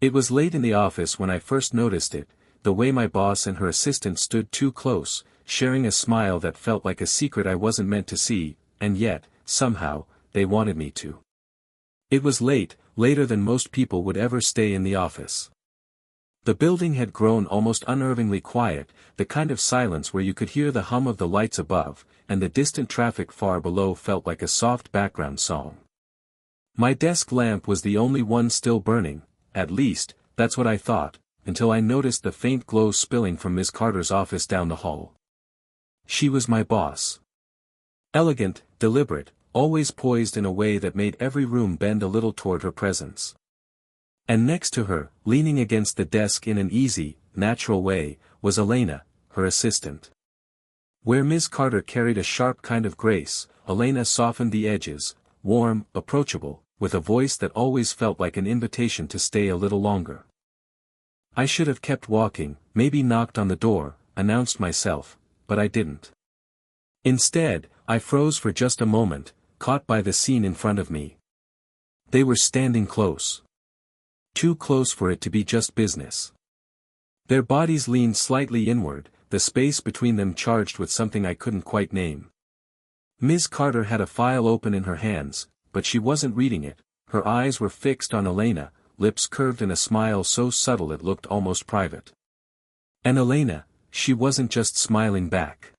It was late in the office when I first noticed it, the way my boss and her assistant stood too close, sharing a smile that felt like a secret I wasn't meant to see, and yet, somehow, they wanted me to. It was late, later than most people would ever stay in the office. The building had grown almost unnervingly quiet, the kind of silence where you could hear the hum of the lights above, and the distant traffic far below felt like a soft background song. My desk lamp was the only one still burning, at least, that's what I thought, until I noticed the faint glow spilling from Miss Carter's office down the hall. She was my boss. Elegant, deliberate, always poised in a way that made every room bend a little toward her presence. And next to her, leaning against the desk in an easy, natural way, was Elena, her assistant. Where Miss Carter carried a sharp kind of grace, Elena softened the edges, warm, approachable, with a voice that always felt like an invitation to stay a little longer. I should have kept walking, maybe knocked on the door, announced myself, but I didn't. Instead, I froze for just a moment, caught by the scene in front of me. They were standing close. Too close for it to be just business. Their bodies leaned slightly inward, the space between them charged with something I couldn't quite name. Ms. Carter had a file open in her hands, but she wasn't reading it, her eyes were fixed on Elena, lips curved in a smile so subtle it looked almost private. And Elena, she wasn't just smiling back.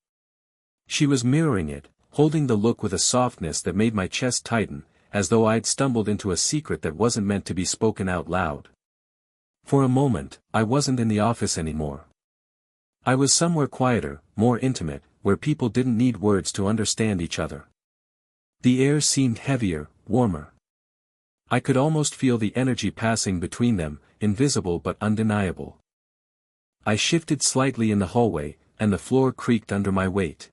She was mirroring it, holding the look with a softness that made my chest tighten, as though I'd stumbled into a secret that wasn't meant to be spoken out loud. For a moment, I wasn't in the office anymore. I was somewhere quieter, more intimate, where people didn't need words to understand each other. The air seemed heavier, warmer. I could almost feel the energy passing between them, invisible but undeniable. I shifted slightly in the hallway, and the floor creaked under my weight.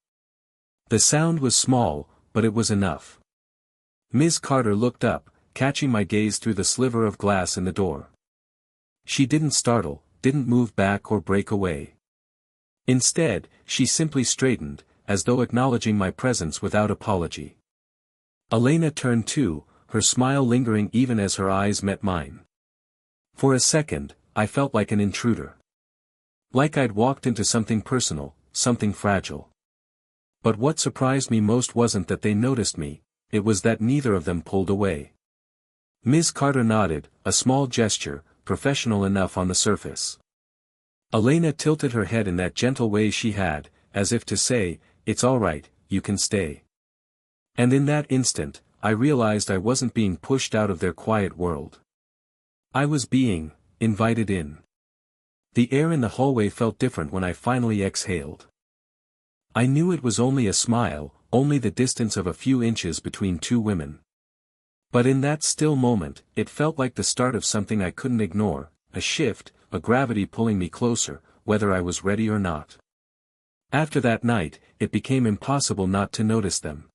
The sound was small, but it was enough. Ms. Carter looked up, catching my gaze through the sliver of glass in the door. She didn't startle, didn't move back or break away. Instead, she simply straightened, as though acknowledging my presence without apology. Elena turned too, her smile lingering even as her eyes met mine. For a second, I felt like an intruder. Like I'd walked into something personal, something fragile. But what surprised me most wasn't that they noticed me, it was that neither of them pulled away. Ms. Carter nodded, a small gesture, professional enough on the surface. Elena tilted her head in that gentle way she had, as if to say, "It's all right, you can stay." And in that instant, I realized I wasn't being pushed out of their quiet world. I was being invited in. The air in the hallway felt different when I finally exhaled. I knew it was only a smile, only the distance of a few inches between two women. But in that still moment, it felt like the start of something I couldn't ignore, a shift, a gravity pulling me closer, whether I was ready or not. After that night, it became impossible not to notice them.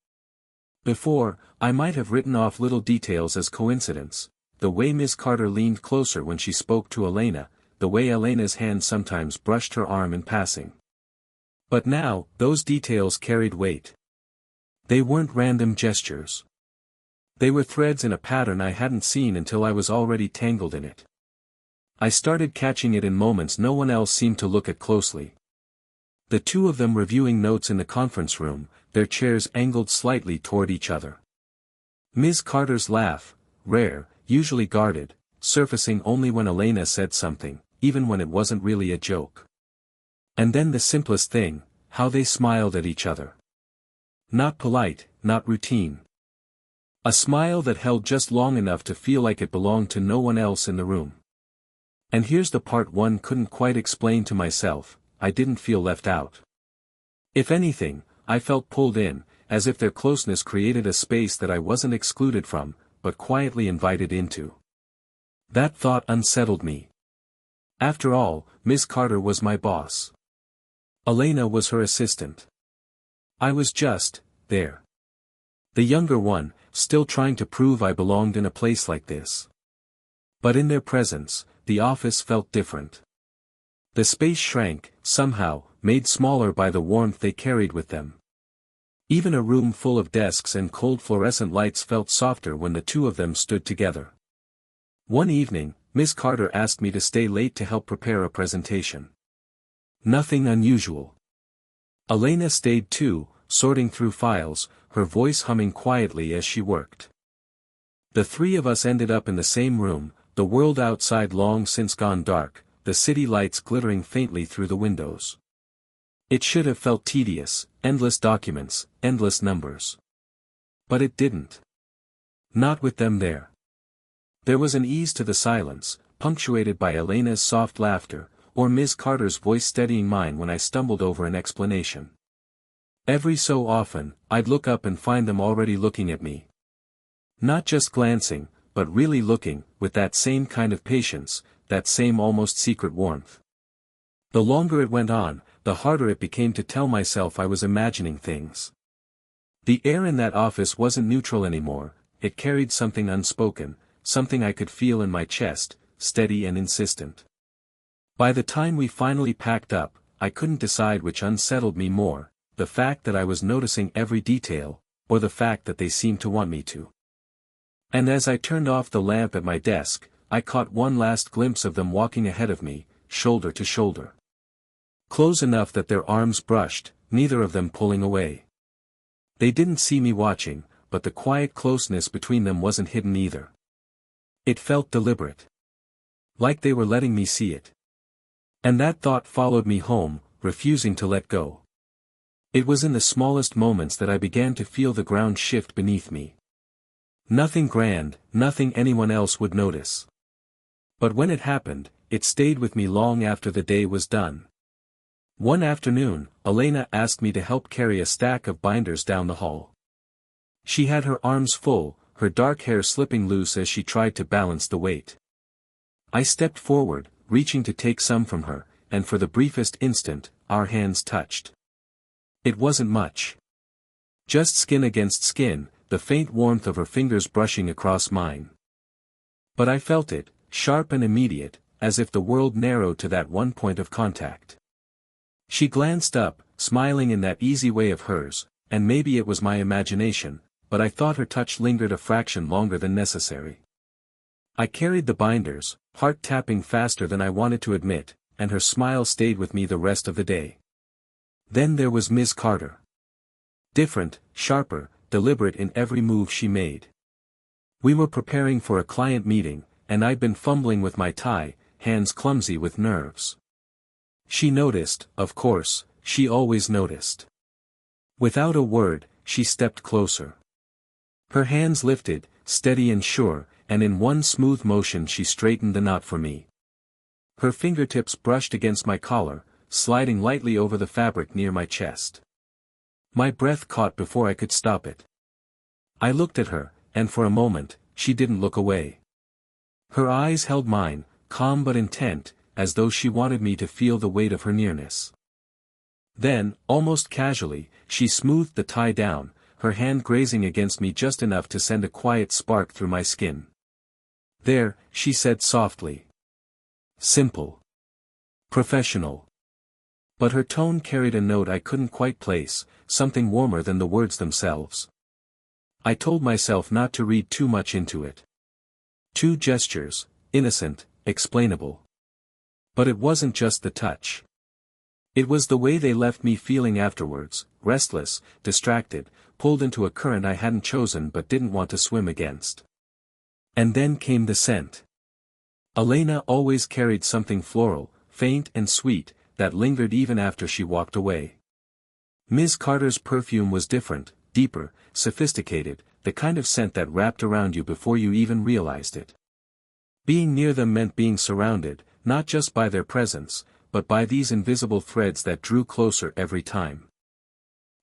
Before, I might have written off little details as coincidence, the way Miss Carter leaned closer when she spoke to Elena, the way Elena's hand sometimes brushed her arm in passing. But now, those details carried weight. They weren't random gestures. They were threads in a pattern I hadn't seen until I was already tangled in it. I started catching it in moments no one else seemed to look at closely. The two of them reviewing notes in the conference room, their chairs angled slightly toward each other. Ms. Carter's laugh, rare, usually guarded, surfacing only when Elena said something, even when it wasn't really a joke. And then the simplest thing, how they smiled at each other. Not polite, not routine. A smile that held just long enough to feel like it belonged to no one else in the room. And here's the part one couldn't quite explain to myself, I didn't feel left out. If anything, I felt pulled in, as if their closeness created a space that I wasn't excluded from, but quietly invited into. That thought unsettled me. After all, Miss Carter was my boss. Elena was her assistant. I was just there. The younger one, still trying to prove I belonged in a place like this. But in their presence, the office felt different. The space shrank, somehow, made smaller by the warmth they carried with them. Even a room full of desks and cold fluorescent lights felt softer when the two of them stood together. One evening, Miss Carter asked me to stay late to help prepare a presentation. Nothing unusual. Elena stayed too, sorting through files, her voice humming quietly as she worked. The three of us ended up in the same room, the world outside long since gone dark, the city lights glittering faintly through the windows. It should have felt tedious, endless documents, endless numbers. But it didn't. Not with them there. There was an ease to the silence, punctuated by Elena's soft laughter, or Miss Carter's voice steadying mine when I stumbled over an explanation. Every so often, I'd look up and find them already looking at me. Not just glancing, but really looking, with that same kind of patience, that same almost secret warmth. The longer it went on, the harder it became to tell myself I was imagining things. The air in that office wasn't neutral anymore, it carried something unspoken, something I could feel in my chest, steady and insistent. By the time we finally packed up, I couldn't decide which unsettled me more, the fact that I was noticing every detail, or the fact that they seemed to want me to. And as I turned off the lamp at my desk, I caught one last glimpse of them walking ahead of me, shoulder to shoulder. Close enough that their arms brushed, neither of them pulling away. They didn't see me watching, but the quiet closeness between them wasn't hidden either. It felt deliberate. Like they were letting me see it. And that thought followed me home, refusing to let go. It was in the smallest moments that I began to feel the ground shift beneath me. Nothing grand, nothing anyone else would notice. But when it happened, it stayed with me long after the day was done. One afternoon, Elena asked me to help carry a stack of binders down the hall. She had her arms full, her dark hair slipping loose as she tried to balance the weight. I stepped forward, reaching to take some from her, and for the briefest instant, our hands touched. It wasn't much. Just skin against skin, the faint warmth of her fingers brushing across mine. But I felt it, sharp and immediate, as if the world narrowed to that one point of contact. She glanced up, smiling in that easy way of hers, and maybe it was my imagination, but I thought her touch lingered a fraction longer than necessary. I carried the binders, heart tapping faster than I wanted to admit, and her smile stayed with me the rest of the day. Then there was Miss Carter. Different, sharper, deliberate in every move she made. We were preparing for a client meeting, and I'd been fumbling with my tie, hands clumsy with nerves. She noticed, of course, she always noticed. Without a word, she stepped closer. Her hands lifted, steady and sure, and in one smooth motion she straightened the knot for me. Her fingertips brushed against my collar, sliding lightly over the fabric near my chest. My breath caught before I could stop it. I looked at her, and for a moment, she didn't look away. Her eyes held mine, calm but intent, as though she wanted me to feel the weight of her nearness. Then, almost casually, she smoothed the tie down, her hand grazing against me just enough to send a quiet spark through my skin. "There," she said softly. Simple. Professional. But her tone carried a note I couldn't quite place, something warmer than the words themselves. I told myself not to read too much into it. 2 gestures, innocent, explainable. But it wasn't just the touch. It was the way they left me feeling afterwards, restless, distracted, pulled into a current I hadn't chosen but didn't want to swim against. And then came the scent. Elena always carried something floral, faint and sweet, that lingered even after she walked away. Ms. Carter's perfume was different, deeper, sophisticated, the kind of scent that wrapped around you before you even realized it. Being near them meant being surrounded, not just by their presence, but by these invisible threads that drew closer every time.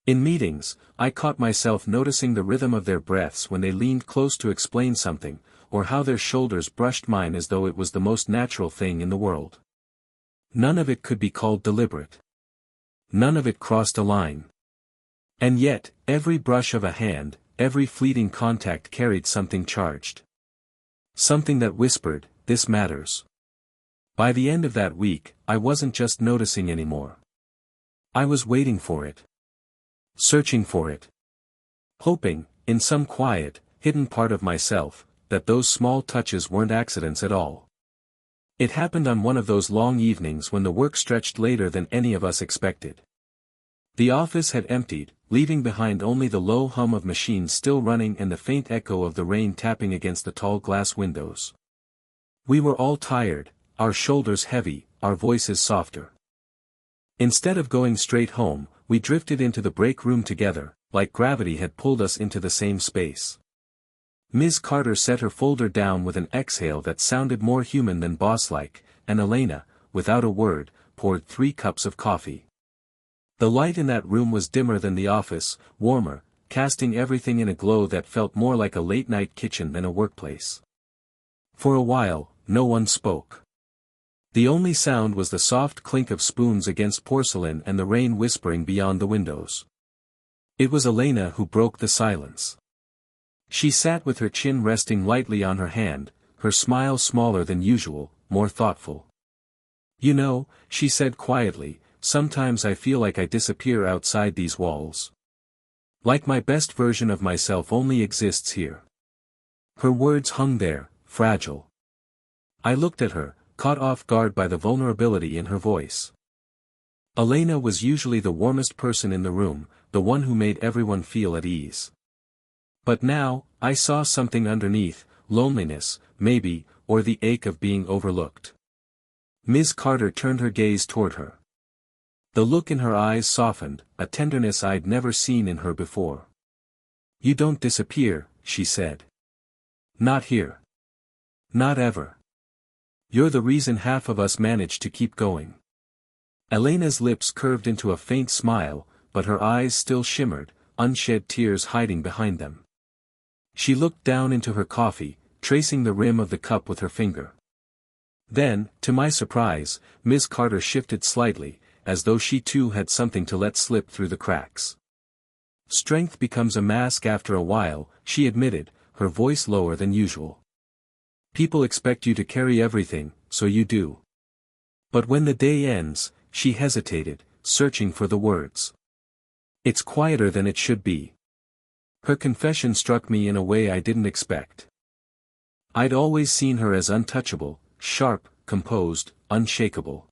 In meetings, I caught myself noticing the rhythm of their breaths when they leaned close to explain something, or how their shoulders brushed mine as though it was the most natural thing in the world. None of it could be called deliberate. None of it crossed a line. And yet, every brush of a hand, every fleeting contact carried something charged. Something that whispered, "This matters." By the end of that week, I wasn't just noticing anymore. I was waiting for it. Searching for it. Hoping, in some quiet, hidden part of myself, that those small touches weren't accidents at all. It happened on one of those long evenings when the work stretched later than any of us expected. The office had emptied, leaving behind only the low hum of machines still running and the faint echo of the rain tapping against the tall glass windows. We were all tired, our shoulders heavy, our voices softer. Instead of going straight home, we drifted into the break room together, like gravity had pulled us into the same space. Ms. Carter set her folder down with an exhale that sounded more human than boss-like, and Elena, without a word, poured 3 cups of coffee. The light in that room was dimmer than the office, warmer, casting everything in a glow that felt more like a late-night kitchen than a workplace. For a while, no one spoke. The only sound was the soft clink of spoons against porcelain and the rain whispering beyond the windows. It was Elena who broke the silence. She sat with her chin resting lightly on her hand, her smile smaller than usual, more thoughtful. "You know," she said quietly, "sometimes I feel like I disappear outside these walls. Like my best version of myself only exists here." Her words hung there, fragile. I looked at her, caught off guard by the vulnerability in her voice. Elena was usually the warmest person in the room, the one who made everyone feel at ease. But now, I saw something underneath, loneliness, maybe, or the ache of being overlooked. Ms. Carter turned her gaze toward her. The look in her eyes softened, a tenderness I'd never seen in her before. "You don't disappear," she said. "Not here. Not ever. You're the reason half of us manage to keep going." Elena's lips curved into a faint smile, but her eyes still shimmered, unshed tears hiding behind them. She looked down into her coffee, tracing the rim of the cup with her finger. Then, to my surprise, Ms. Carter shifted slightly, as though she too had something to let slip through the cracks. "Strength becomes a mask after a while," she admitted, her voice lower than usual. "People expect you to carry everything, so you do. But when the day ends," she hesitated, searching for the words. "It's quieter than it should be." Her confession struck me in a way I didn't expect. I'd always seen her as untouchable, sharp, composed, unshakable.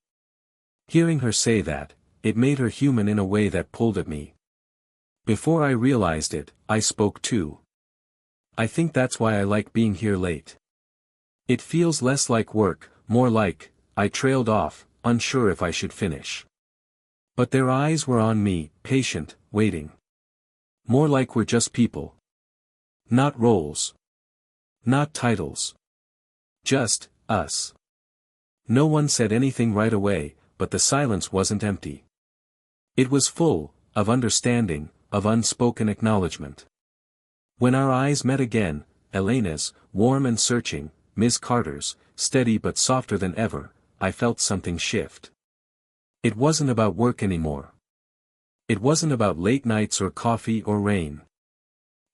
Hearing her say that, it made her human in a way that pulled at me. Before I realized it, I spoke too. "I think that's why I like being here late. It feels less like work, more like," I trailed off, unsure if I should finish. But their eyes were on me, patient, waiting. "More like we're just people. Not roles. Not titles. Just, us." No one said anything right away, but the silence wasn't empty. It was full, of understanding, of unspoken acknowledgement. When our eyes met again, Elena's, warm and searching, Ms. Carter's, steady but softer than ever, I felt something shift. It wasn't about work anymore. It wasn't about late nights or coffee or rain.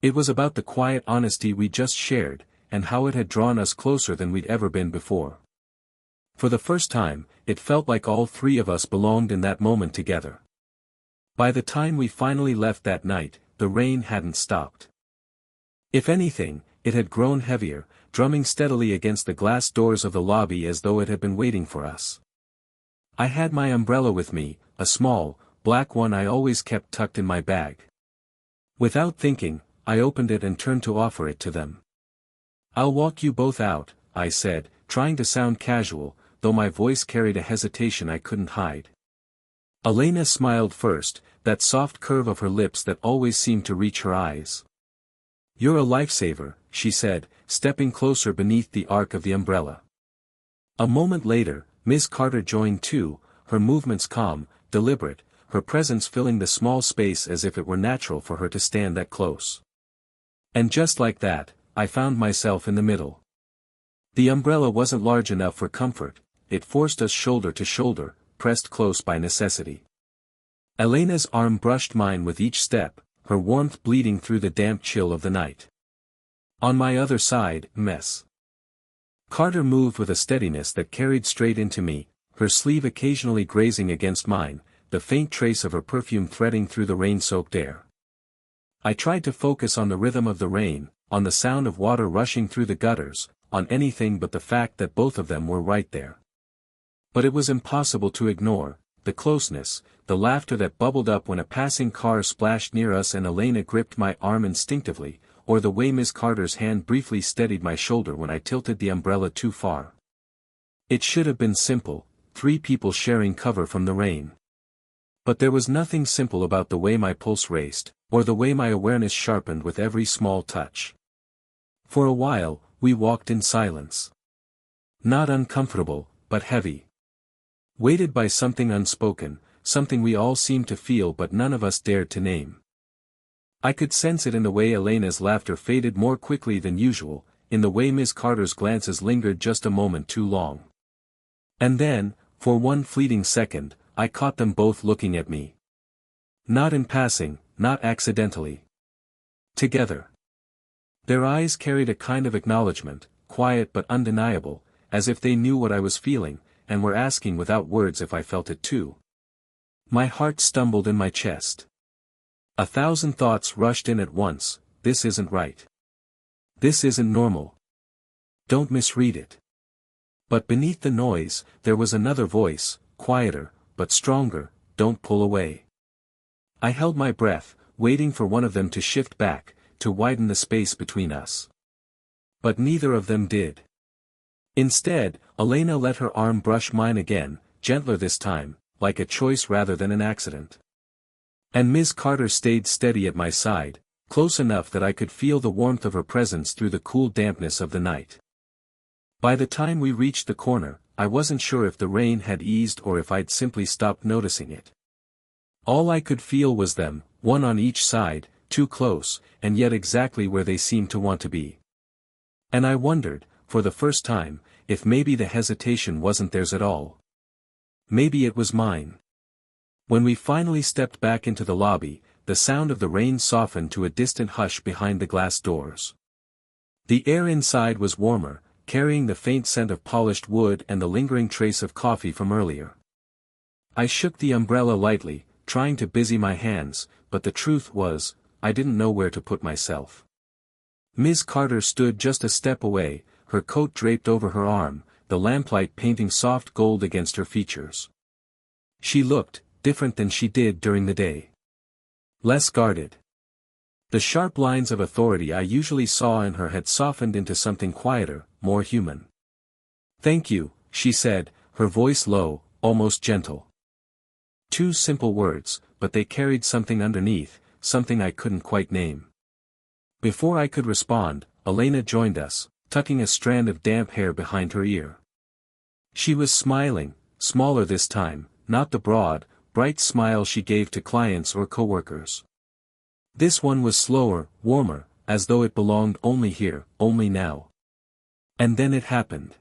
It was about the quiet honesty we just shared, and how it had drawn us closer than we'd ever been before. For the first time, it felt like all 3 of us belonged in that moment together. By the time we finally left that night, the rain hadn't stopped. If anything, it had grown heavier, drumming steadily against the glass doors of the lobby as though it had been waiting for us. I had my umbrella with me, a small, black one I always kept tucked in my bag. Without thinking, I opened it and turned to offer it to them. "I'll walk you both out," I said, trying to sound casual, though my voice carried a hesitation I couldn't hide. Elena smiled first, that soft curve of her lips that always seemed to reach her eyes. "You're a lifesaver," she said, stepping closer beneath the arc of the umbrella. A moment later, Ms. Carter joined too, her movements calm, deliberate, her presence filling the small space as if it were natural for her to stand that close. And just like that, I found myself in the middle. The umbrella wasn't large enough for comfort, it forced us shoulder to shoulder, pressed close by necessity. Elena's arm brushed mine with each step, her warmth bleeding through the damp chill of the night. On my other side, Ms. Carter moved with a steadiness that carried straight into me, her sleeve occasionally grazing against mine, the faint trace of her perfume threading through the rain-soaked air. I tried to focus on the rhythm of the rain, on the sound of water rushing through the gutters, on anything but the fact that both of them were right there. But it was impossible to ignore the closeness, the laughter that bubbled up when a passing car splashed near us and Elena gripped my arm instinctively, or the way Miss Carter's hand briefly steadied my shoulder when I tilted the umbrella too far. It should have been simple, 3 people sharing cover from the rain. But there was nothing simple about the way my pulse raced, or the way my awareness sharpened with every small touch. For a while, we walked in silence. Not uncomfortable, but heavy. Weighted by something unspoken, something we all seemed to feel but none of us dared to name. I could sense it in the way Elena's laughter faded more quickly than usual, in the way Miss Carter's glances lingered just a moment too long. And then, for one fleeting second, I caught them both looking at me. Not in passing, not accidentally. Together. Their eyes carried a kind of acknowledgement, quiet but undeniable, as if they knew what I was feeling, and were asking without words if I felt it too. My heart stumbled in my chest. 1,000 thoughts rushed in at once. This isn't right. This isn't normal. Don't misread it. But beneath the noise, there was another voice, quieter, but stronger. Don't pull away. I held my breath, waiting for one of them to shift back, to widen the space between us. But neither of them did. Instead, Elena let her arm brush mine again, gentler this time, like a choice rather than an accident. And Miss Carter stayed steady at my side, close enough that I could feel the warmth of her presence through the cool dampness of the night. By the time we reached the corner, I wasn't sure if the rain had eased or if I'd simply stopped noticing it. All I could feel was them, one on each side, too close, and yet exactly where they seemed to want to be. And I wondered, for the first time, if maybe the hesitation wasn't theirs at all. Maybe it was mine. When we finally stepped back into the lobby, the sound of the rain softened to a distant hush behind the glass doors. The air inside was warmer, carrying the faint scent of polished wood and the lingering trace of coffee from earlier. I shook the umbrella lightly, trying to busy my hands, but the truth was, I didn't know where to put myself. Miss Carter stood just a step away, her coat draped over her arm, the lamplight painting soft gold against her features. She looked different than she did during the day. Less guarded. The sharp lines of authority I usually saw in her had softened into something quieter, more human. "Thank you," she said, her voice low, almost gentle. 2 simple words, but they carried something underneath, something I couldn't quite name. Before I could respond, Elena joined us, tucking a strand of damp hair behind her ear. She was smiling, smaller this time, not the broad, bright smile she gave to clients or coworkers. This one was slower, warmer, as though it belonged only here, only now. And then it happened.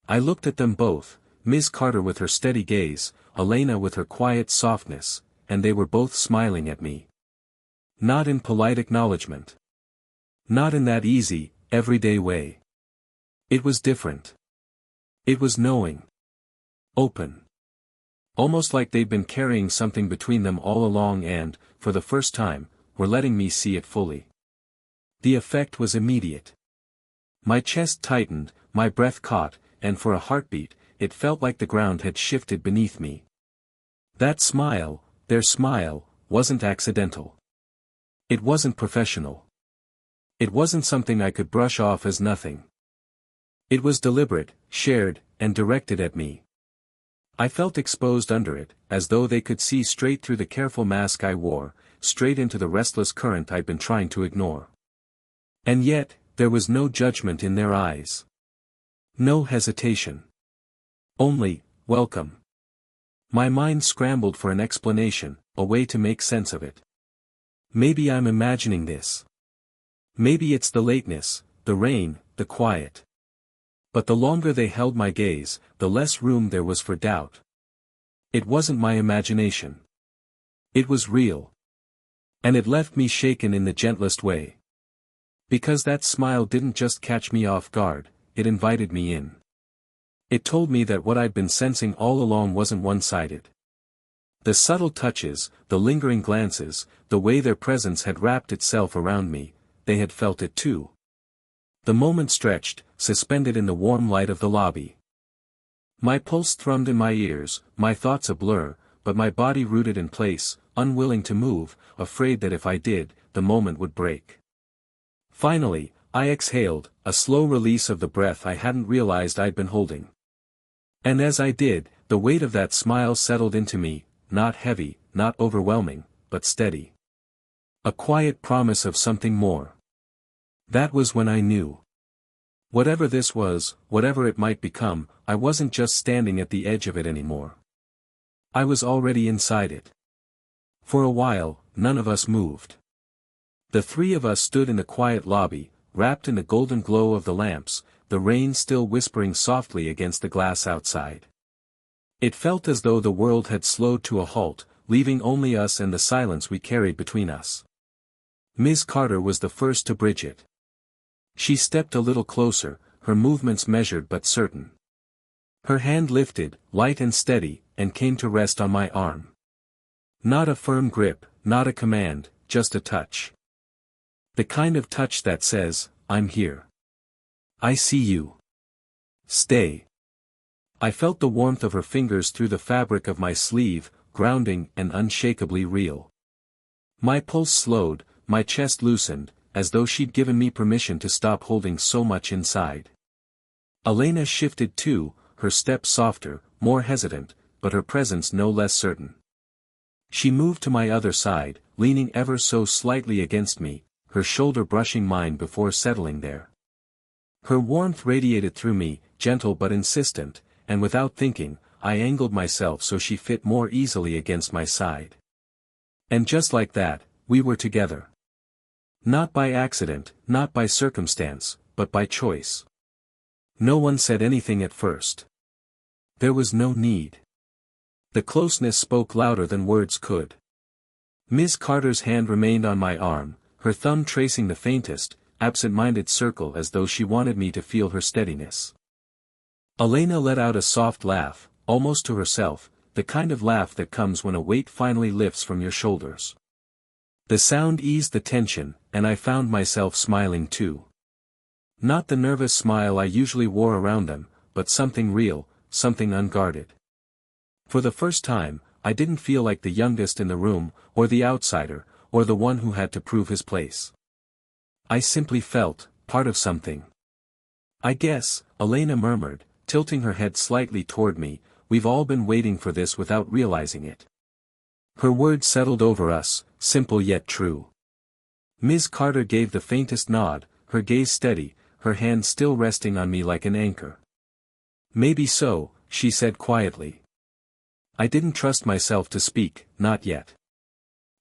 I looked at them both, Miss Carter with her steady gaze, Elena with her quiet softness, and they were both smiling at me. Not in polite acknowledgement. Not in that easy, everyday way. It was different. It was knowing. Open. Almost like they'd been carrying something between them all along and, for the first time, were letting me see it fully. The effect was immediate. My chest tightened, my breath caught, and for a heartbeat, it felt like the ground had shifted beneath me. That smile, their smile, wasn't accidental. It wasn't professional. It wasn't something I could brush off as nothing. It was deliberate, shared, and directed at me. I felt exposed under it, as though they could see straight through the careful mask I wore, straight into the restless current I'd been trying to ignore. And yet, there was no judgment in their eyes. No hesitation. Only, welcome. My mind scrambled for an explanation, a way to make sense of it. Maybe I'm imagining this. Maybe it's the lateness, the rain, the quiet. But the longer they held my gaze, the less room there was for doubt. It wasn't my imagination. It was real. And it left me shaken in the gentlest way. Because that smile didn't just catch me off guard, it invited me in. It told me that what I'd been sensing all along wasn't one-sided. The subtle touches, the lingering glances, the way their presence had wrapped itself around me, they had felt it too. The moment stretched, suspended in the warm light of the lobby. My pulse thrummed in my ears, my thoughts a blur, but my body rooted in place, unwilling to move, afraid that if I did, the moment would break. Finally, I exhaled, a slow release of the breath I hadn't realized I'd been holding. And as I did, the weight of that smile settled into me, not heavy, not overwhelming, but steady. A quiet promise of something more. That was when I knew. Whatever this was, whatever it might become, I wasn't just standing at the edge of it anymore. I was already inside it. For a while, none of us moved. The three of us stood in the quiet lobby, wrapped in the golden glow of the lamps, the rain still whispering softly against the glass outside. It felt as though the world had slowed to a halt, leaving only us and the silence we carried between us. Ms. Carter was the first to bridge it. She stepped a little closer, her movements measured but certain. Her hand lifted, light and steady, and came to rest on my arm. Not a firm grip, not a command, just a touch. The kind of touch that says, "I'm here. I see you. Stay." I felt the warmth of her fingers through the fabric of my sleeve, grounding and unshakably real. My pulse slowed, my chest loosened, as though she'd given me permission to stop holding so much inside. Elena shifted too, her step softer, more hesitant, but her presence no less certain. She moved to my other side, leaning ever so slightly against me, her shoulder brushing mine before settling there. Her warmth radiated through me, gentle but insistent, and without thinking, I angled myself so she fit more easily against my side. And just like that, we were together. Not by accident, not by circumstance, but by choice. No one said anything at first. There was no need. The closeness spoke louder than words could. Ms. Carter's hand remained on my arm, her thumb tracing the faintest, absent-minded circle as though she wanted me to feel her steadiness. Elena let out a soft laugh, almost to herself, the kind of laugh that comes when a weight finally lifts from your shoulders. The sound eased the tension, and I found myself smiling too. Not the nervous smile I usually wore around them, but something real, something unguarded. For the first time, I didn't feel like the youngest in the room, or the outsider, or the one who had to prove his place. I simply felt, part of something. "I guess," Elena murmured, tilting her head slightly toward me, "we've all been waiting for this without realizing it." Her words settled over us, simple yet true. Ms. Carter gave the faintest nod, her gaze steady, her hand still resting on me like an anchor. "Maybe so," she said quietly. I didn't trust myself to speak, not yet.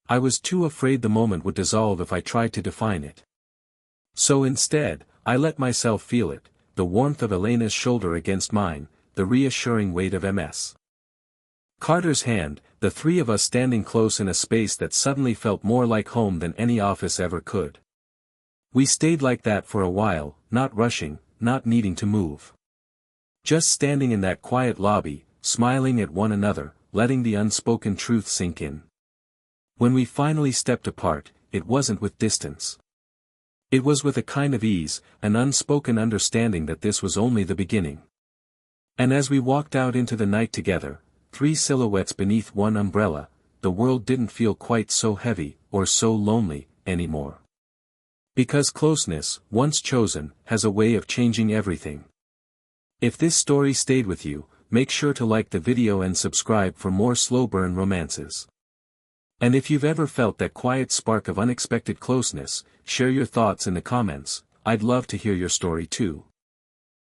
I was too afraid the moment would dissolve if I tried to define it. So instead, I let myself feel it, the warmth of Elena's shoulder against mine, the reassuring weight of Ms. Carter's hand, the three of us standing close in a space that suddenly felt more like home than any office ever could. We stayed like that for a while, not rushing, not needing to move. Just standing in that quiet lobby, smiling at one another, letting the unspoken truth sink in. When we finally stepped apart, it wasn't with distance. It was with a kind of ease, an unspoken understanding that this was only the beginning. And as we walked out into the night together, three silhouettes beneath one umbrella, the world didn't feel quite so heavy, or so lonely, anymore. Because closeness, once chosen, has a way of changing everything. If this story stayed with you, make sure to like the video and subscribe for more slow burn romances. And if you've ever felt that quiet spark of unexpected closeness, share your thoughts in the comments. I'd love to hear your story too.